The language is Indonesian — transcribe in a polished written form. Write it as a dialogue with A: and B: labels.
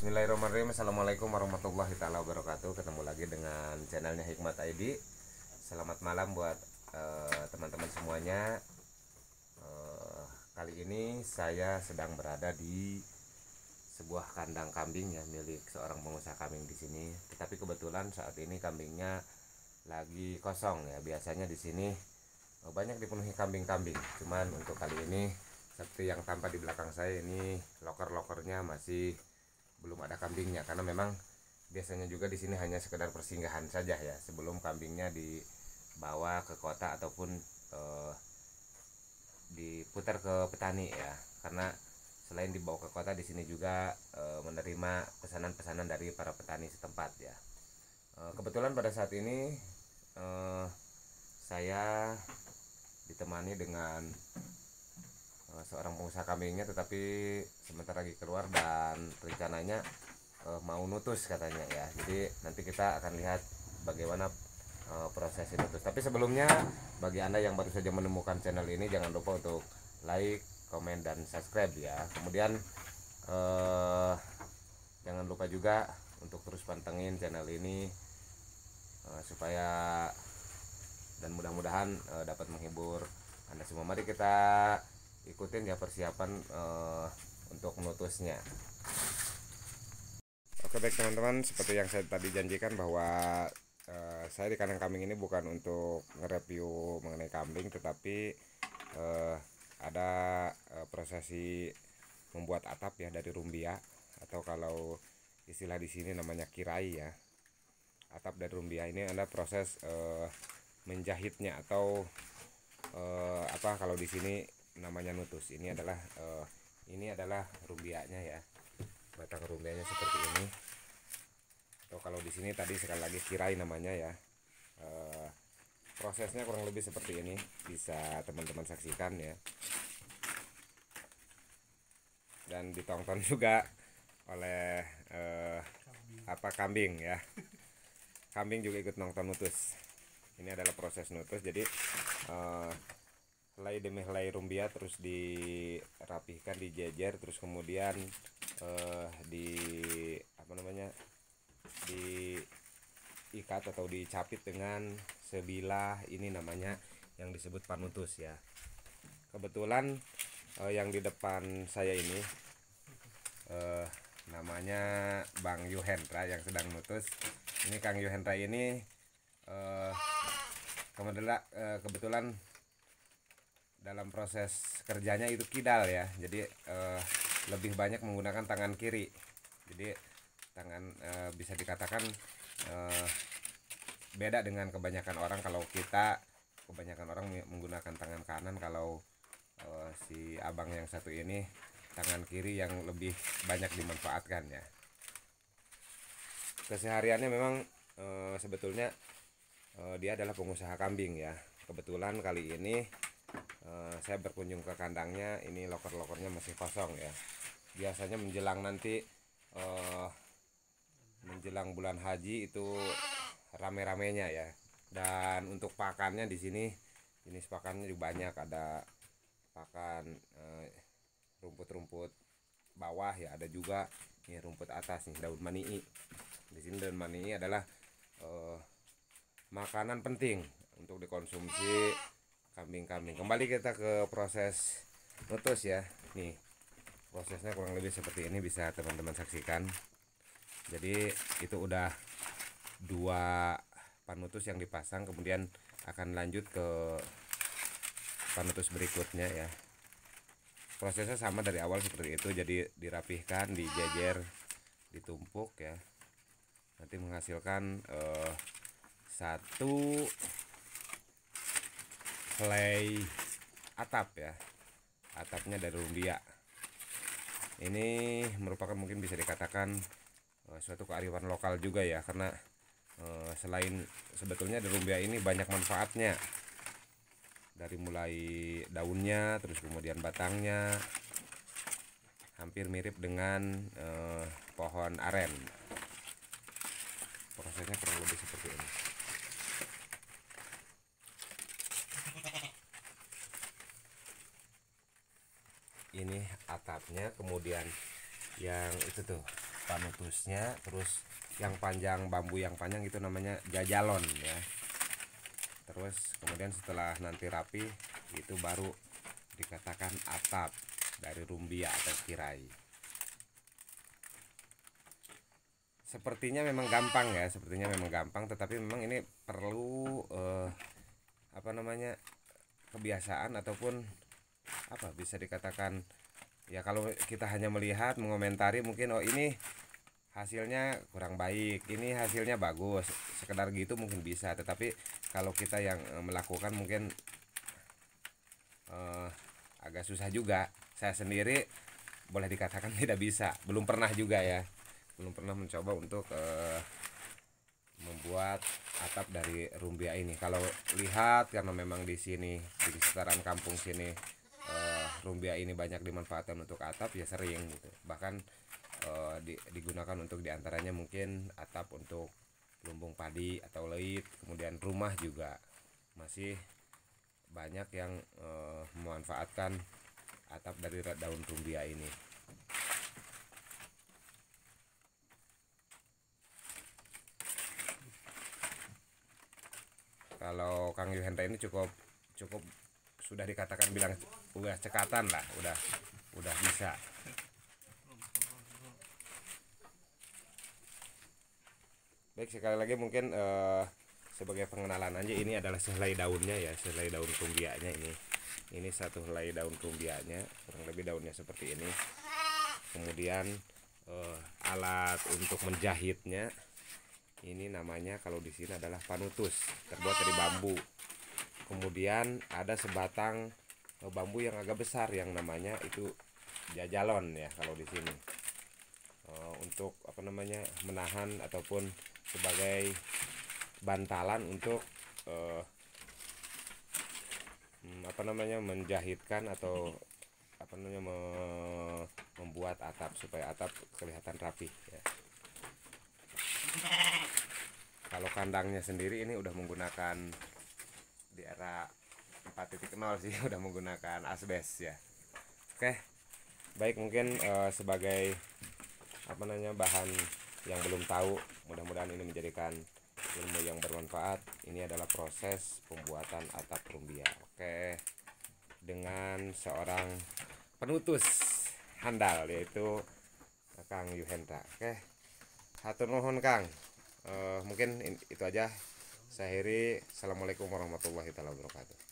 A: Bismillahirrahmanirrahim. Assalamualaikum warahmatullahi taala wabarakatuh. Ketemu lagi dengan channelnya Hikmat ID. Selamat malam buat teman-teman semuanya. Kali ini saya sedang berada di sebuah kandang kambing ya, milik seorang pengusaha kambing di sini. Tetapi kebetulan saat ini kambingnya lagi kosong ya. Biasanya di sini banyak dipenuhi kambing-kambing. Cuman untuk kali ini seperti yang tampak di belakang saya ini, loker-lokernya masih belum ada kambingnya, karena memang biasanya juga di sini hanya sekedar persinggahan saja ya, sebelum kambingnya dibawa ke kota ataupun diputar ke petani ya. Karena selain dibawa ke kota, di sini juga menerima pesanan-pesanan dari para petani setempat ya. Kebetulan pada saat ini saya ditemani dengan seorang pengusaha kambingnya, tetapi sebentar lagi keluar dan rencananya mau nutus katanya ya. Jadi nanti kita akan lihat bagaimana proses nutus. Tapi sebelumnya, bagi Anda yang baru saja menemukan channel ini, jangan lupa untuk like, komen, dan subscribe ya. Kemudian jangan lupa juga untuk terus pantengin channel ini supaya dan mudah-mudahan dapat menghibur Anda semua. Mari kita ikutin ya persiapan untuk menutusnya. Oke baik teman-teman, seperti yang saya tadi janjikan bahwa saya di kandang kambing ini bukan untuk nge-review mengenai kambing, tetapi ada prosesi membuat atap ya dari rumbia, atau kalau istilah di sini namanya kirai ya. Atap dari rumbia ini ada proses menjahitnya, atau kalau di sini namanya nutus. Ini adalah rumbianya ya, batang rumbianya seperti ini, atau kalau di sini tadi sekali lagi kirai namanya ya. Prosesnya kurang lebih seperti ini, bisa teman-teman saksikan ya, dan ditonton juga oleh kambing ya. Kambing juga ikut nonton nutus. Ini adalah proses nutus. Jadi helai demi helai rumbia terus dirapihkan, dijejer, terus kemudian diikat atau dicapit dengan sebilah, ini namanya yang disebut panutus ya. Kebetulan yang di depan saya ini namanya Bang Yuhendra yang sedang nutus. Ini Kang Yuhendra ini kebetulan dalam proses kerjanya itu kidal ya. Jadi lebih banyak menggunakan tangan kiri. Jadi bisa dikatakan beda dengan kebanyakan orang. Kalau kebanyakan orang menggunakan tangan kanan, kalau si abang yang satu ini tangan kiri yang lebih banyak dimanfaatkan ya. Kesehariannya memang sebetulnya dia adalah pengusaha kambing ya. Kebetulan kali ini saya berkunjung ke kandangnya. Ini loker-lokernya masih kosong ya. Biasanya menjelang bulan haji itu rame-ramenya ya. Dan untuk pakannya di sini, jenis pakannya juga banyak. Ada pakan rumput-rumput bawah ya, ada juga ini rumput atas nih, daun manii. Di sini daun manii adalah makanan penting untuk dikonsumsi kambing-kambing. Kembali kita ke proses nutus ya. Nih, prosesnya kurang lebih seperti ini, bisa teman-teman saksikan. Jadi itu udah 2 panutus yang dipasang, kemudian akan lanjut ke panutus berikutnya ya. Prosesnya sama dari awal seperti itu. Jadi dirapihkan, dijejer, ditumpuk ya. Nanti menghasilkan satu helai atap ya. Atapnya dari rumbia. Ini merupakan, mungkin bisa dikatakan suatu kearifan lokal juga ya, karena selain sebetulnya dari rumbia ini banyak manfaatnya, dari mulai daunnya, terus kemudian batangnya, hampir mirip dengan pohon aren. Prosesnya kurang lebih seperti ini. Ini atapnya, kemudian yang itu tuh panutusnya, terus yang panjang, bambu yang panjang itu namanya jajalon ya. Terus kemudian setelah nanti rapi itu baru dikatakan atap dari rumbia atau tirai. Sepertinya memang gampang ya, sepertinya memang gampang, tetapi memang ini perlu apa namanya, kebiasaan ataupun apa bisa dikatakan ya, kalau kita hanya melihat mengomentari mungkin oh ini hasilnya kurang baik, ini hasilnya bagus, sekedar gitu mungkin bisa, tetapi kalau kita yang melakukan mungkin agak susah juga. Saya sendiri boleh dikatakan tidak bisa, belum pernah juga ya, belum pernah mencoba untuk membuat atap dari rumbia ini. Kalau lihat karena memang di sini di sekitaran kampung sini rumbia ini banyak dimanfaatkan untuk atap ya, sering gitu. Bahkan digunakan untuk diantaranya mungkin atap untuk lumbung padi atau leit, kemudian rumah juga masih banyak yang memanfaatkan atap dari daun rumbia ini. Kalau Kang Yuhendra ini cukup sudah dikatakan bilang udah cekatan lah, udah bisa. Baik, sekali lagi mungkin sebagai pengenalan aja, ini adalah sehelai daunnya ya, sehelai daun rumbianya ini. Ini satu helai daun rumbianya, kurang lebih daunnya seperti ini. Kemudian alat untuk menjahitnya ini namanya kalau di sini adalah panutus, terbuat dari bambu. Kemudian ada sebatang bambu yang agak besar yang namanya itu jajalon ya kalau di sini. Untuk apa namanya, menahan ataupun sebagai bantalan untuk apa namanya, menjahitkan atau apa namanya, membuat atap supaya atap kelihatan rapi ya. Kalau kandangnya sendiri ini udah menggunakan di era 4.0 sih, udah menggunakan asbes ya. Oke, baik, mungkin sebagai apa namanya, bahan yang belum tahu, mudah-mudahan ini menjadikan ilmu yang bermanfaat. Ini adalah proses pembuatan atap rumbia. Oke, dengan seorang penutus handal yaitu Kang Yuhendra. Oke, hatur nuhun Kang. Mungkin itu aja. Saya akhiri. Assalamualaikum warahmatullahi wabarakatuh.